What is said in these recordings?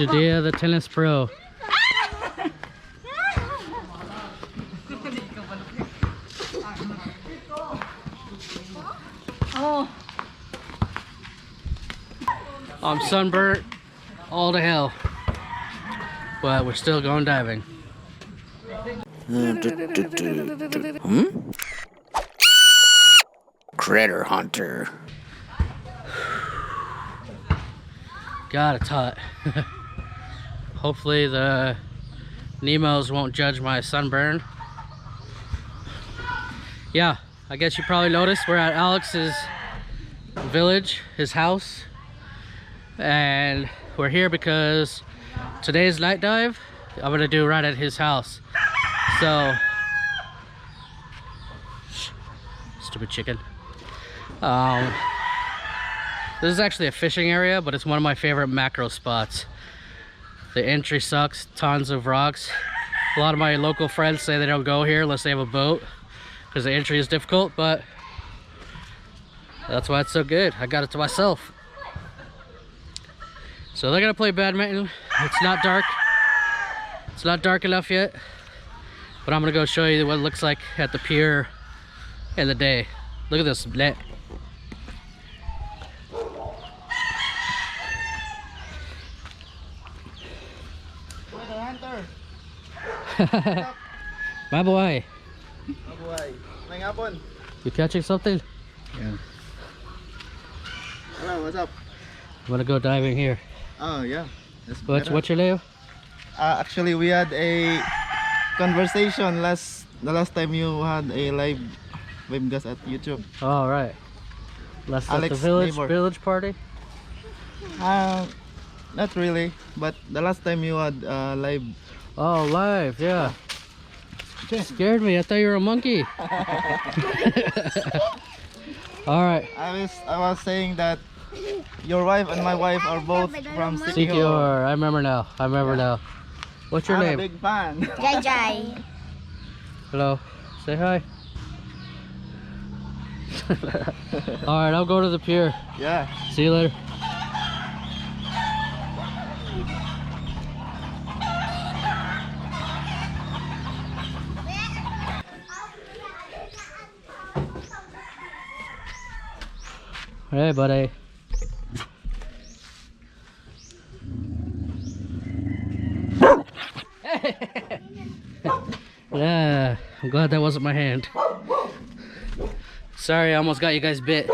Judea the tennis pro. Oh. I'm sunburnt all to hell, but we're still going diving. Critter hunter. God, it's hot. Hopefully the Nemos won't judge my sunburn. Yeah, I guess you probably noticed we're at Alex's village, his house. And we're here because today's night dive I'm gonna do right at his house. So, stupid chicken. This is actually a fishing area, but it's one of my favorite macro spots. The entry sucks, tons of rocks. A lot of my local friends say they don't go here unless they have a boat because the entry is difficult, but that's why it's so good. I got it to myself. So they're gonna play badminton. It's not dark. It's not dark enough yet, but I'm gonna go show you what it looks like at the pier in the day. Look at this net. My boy. You catching something? Yeah. Hello, what's up? I'm gonna go diving here. Oh yeah. What's your name? Actually, we had a conversation the last time you had a live webcast at YouTube. All right. Last at the Alex village party. Not really, but the last time you had live. Oh, live, yeah. Scared me. I thought you were a monkey. All right. I was saying that your wife and my wife are both from Sikior. I remember now. Now. What's your name? I'm a big fan. Jai Jai. Hello. Say hi. All right, I'll go to the pier. Yeah. See you later. Hey, buddy. Yeah, I'm glad that wasn't my hand. Sorry, I almost got you guys bit.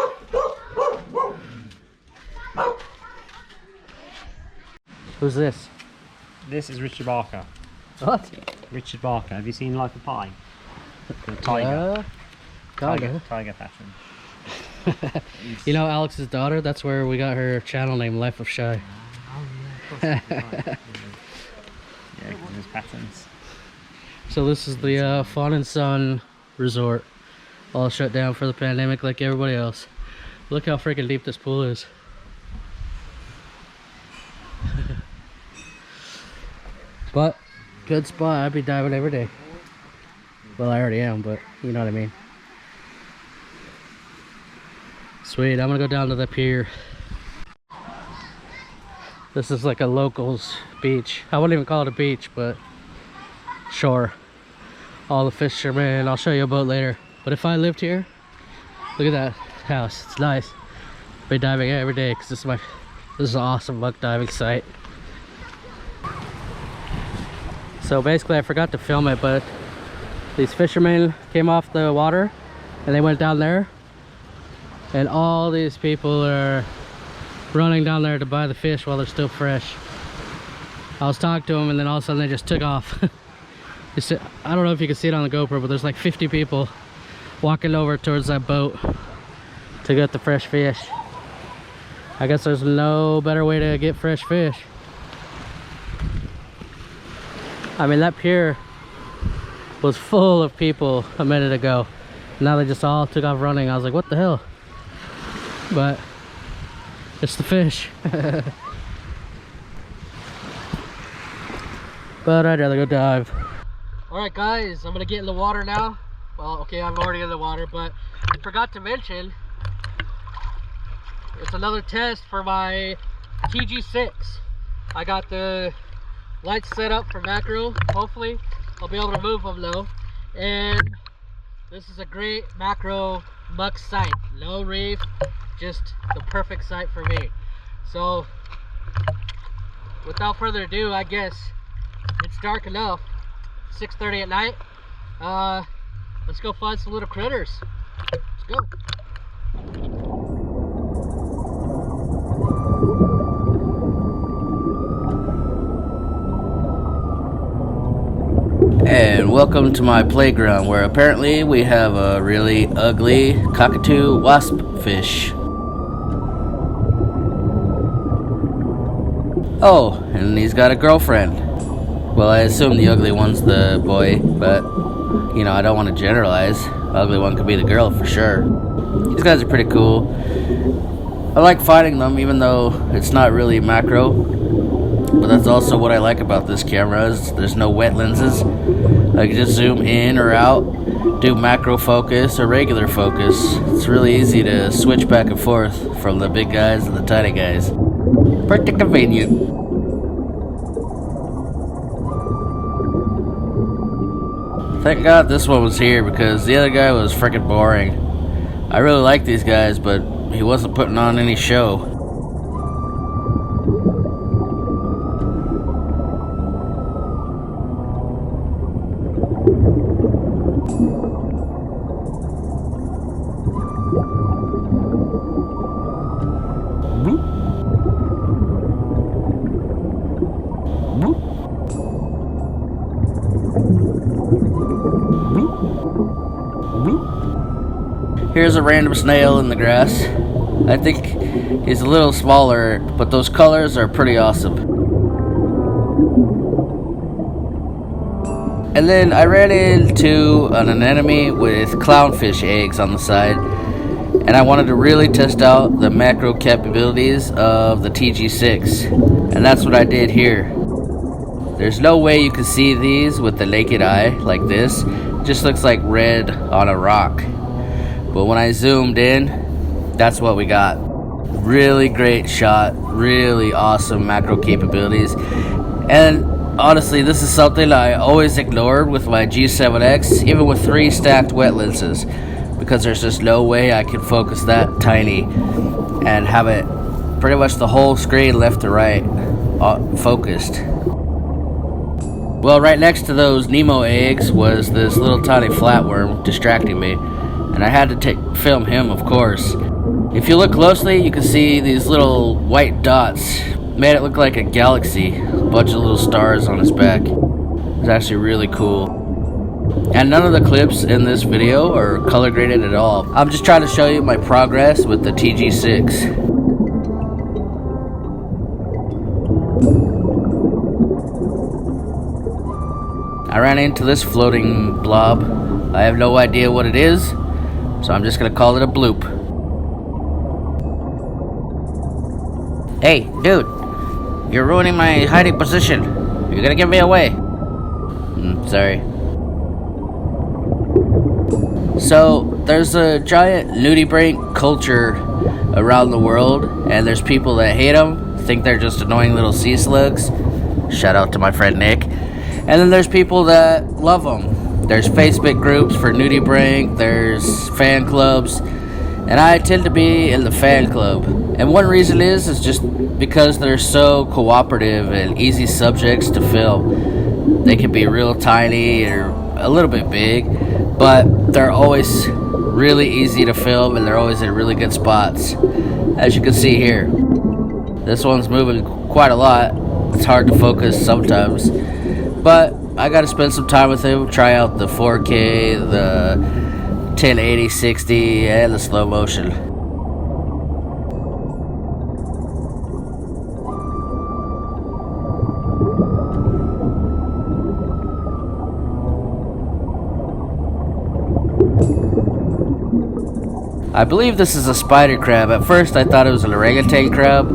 Who's this? This is Richard Barker. What? Richard Barker. Have you seen Life of Pi? The tiger. Tiger. Tiger pattern. You know Alex's daughter? That's where we got her channel name, Life of Shy. Yeah, because there's patterns. So this is the Fawn and Sun resort. All shut down for the pandemic like everybody else. Look how freaking deep this pool is. But, good spot. I'd be diving every day. Well, I already am, but you know what I mean. Sweet, I'm gonna go down to the pier. This is like a locals beach. I wouldn't even call it a beach, but shore. All the fishermen. I'll show you a boat later. But if I lived here, look at that house. It's nice. I'd be diving every day because this is an awesome buck diving site. So basically, I forgot to film it, but these fishermen came off the water and they went down there. And all these people are running down there to buy the fish while they're still fresh. I was talking to them and then all of a sudden they just took off. I don't know if you can see it on the GoPro, but there's like 50 people walking over towards that boat to get the fresh fish. I guess there's no better way to get fresh fish. I mean, that pier was full of people a minute ago. Now they just all took off running. I was like, what the hell? But it's the fish. But I'd rather go dive. Alright guys, I'm gonna get in the water now. Well, okay, I'm already in the water, but I forgot to mention it's another test for my TG-6. I got the lights set up for macro. Hopefully I'll be able to move them though. And this is a great macro muck sight. No reef, just the perfect sight for me. So without further ado, I guess it's dark enough, 6:30 at night. Let's go find some little critters. Let's go. And welcome to my playground, where apparently we have a really ugly cockatoo wasp fish. Oh, and he's got a girlfriend. Well, I assume the ugly one's the boy, but you know, I don't want to generalize. Ugly one could be the girl for sure. These guys are pretty cool. I like fighting them, even though it's not really macro. But that's also what I like about this camera, is there's no wet lenses. I can just zoom in or out, do macro focus or regular focus. It's really easy to switch back and forth from the big guys to the tiny guys. Pretty convenient. Thank God this one was here, because the other guy was freaking boring. I really like these guys, but he wasn't putting on any show. Here's a random snail in the grass. I think he's a little smaller, but those colors are pretty awesome. And then I ran into an anemone with clownfish eggs on the side, and I wanted to really test out the macro capabilities of the TG-6, and that's what I did here. There's no way you can see these with the naked eye like this. It just looks like red on a rock. But when I zoomed in, that's what we got. Really great shot, really awesome macro capabilities. And honestly, this is something I always ignored with my G7X, even with 3 stacked wet lenses, because there's just no way I could focus that tiny and have it pretty much the whole screen left to right focused. Well, right next to those Nemo eggs was this little tiny flatworm distracting me, and I had to film him, of course. If you look closely, you can see these little white dots. Made it look like a galaxy, a bunch of little stars on his back. It's actually really cool. And none of the clips in this video are color graded at all. I'm just trying to show you my progress with the TG-6. I ran into this floating blob. I have no idea what it is, so I'm just gonna call it a bloop. Hey, dude, you're ruining my hiding position. You're gonna give me away. Sorry. So, there's a giant nudibranch culture around the world, and there's people that hate them, think they're just annoying little sea slugs. Shout out to my friend Nick. And then there's people that love them. There's Facebook groups for nudibranch, there's fan clubs, and I tend to be in the fan club. And one reason is just because they're so cooperative and easy subjects to film. They can be real tiny or a little bit big, but they're always really easy to film, and they're always in really good spots. As you can see here, this one's moving quite a lot. It's hard to focus sometimes, but I gotta spend some time with him, try out the 4K, the 1080, 60, and the slow motion. I believe this is a spider crab. At first I thought it was an orangutan crab,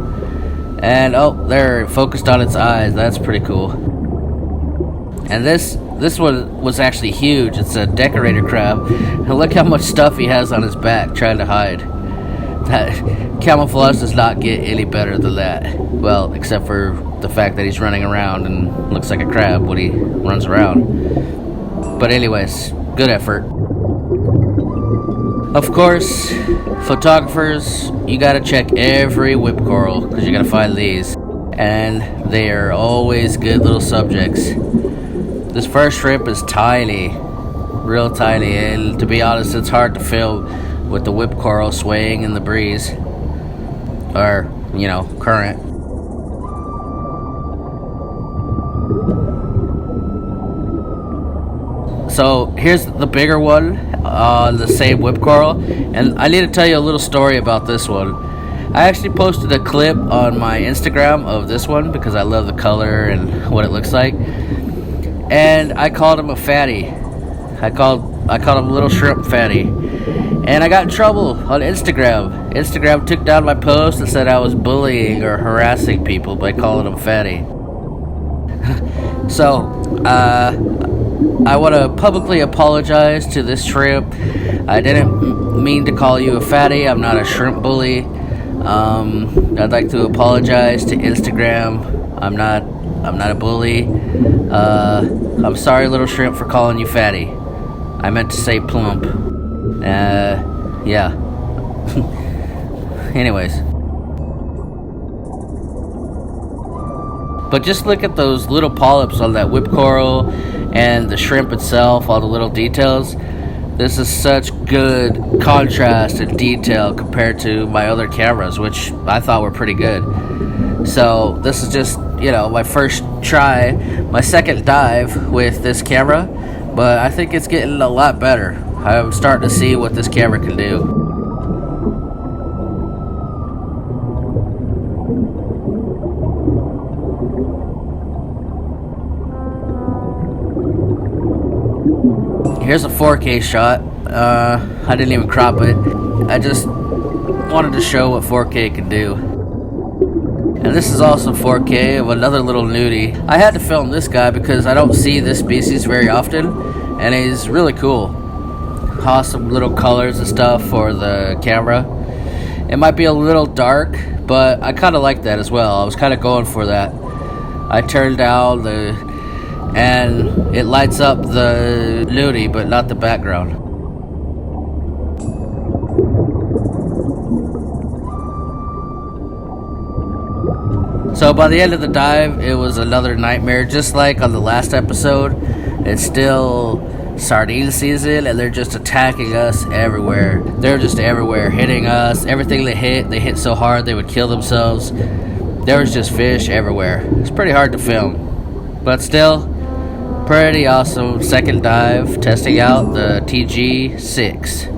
and oh, there, focused on its eyes. That's pretty cool. And this one was actually huge. It's a decorator crab, and look how much stuff he has on his back trying to hide. That camouflage does not get any better than that. Well, except for the fact that he's running around and looks like a crab when he runs around. But anyways, good effort. Of course, photographers, you gotta check every whip coral because you gotta find these, and they are always good little subjects. This first shrimp is tiny, real tiny, and to be honest, it's hard to film with the whip coral swaying in the breeze, or, you know, current. So here's the bigger one, the same whip coral, and I need to tell you a little story about this one. I actually posted a clip on my Instagram of this one because I love the color and what it looks like, and I called him a fatty. I called him Little Shrimp Fatty, and I got in trouble on Instagram. Instagram took down my post and said I was bullying or harassing people by calling him fatty. So I want to publicly apologize to this shrimp. I didn't mean to call you a fatty. I'm not a shrimp bully. I'd like to apologize to Instagram. I'm not a bully. I'm sorry, Little Shrimp, for calling you fatty. I meant to say plump. Yeah. Anyways. But just look at those little polyps on that whip coral and the shrimp itself, all the little details. This is such good contrast and detail compared to my other cameras, which I thought were pretty good. So this is just, you know, my first try, my second dive with this camera, but I think it's getting a lot better. I'm starting to see what this camera can do. Here's a 4K shot. I didn't even crop it. I just wanted to show what 4K can do. And this is also 4K of another little nudie. I had to film this guy because I don't see this species very often, and he's really cool. Awesome little colors and stuff for the camera. It might be a little dark, but I kind of like that as well. I was kind of going for that. I turned down and it lights up the nudie, but not the background. So by the end of the dive, it was another nightmare. Just like on the last episode, it's still sardine season, and they're just attacking us everywhere. They're just everywhere, hitting us. Everything they hit so hard they would kill themselves. There was just fish everywhere. It's pretty hard to film, but still, pretty awesome second dive, testing out the TG-6.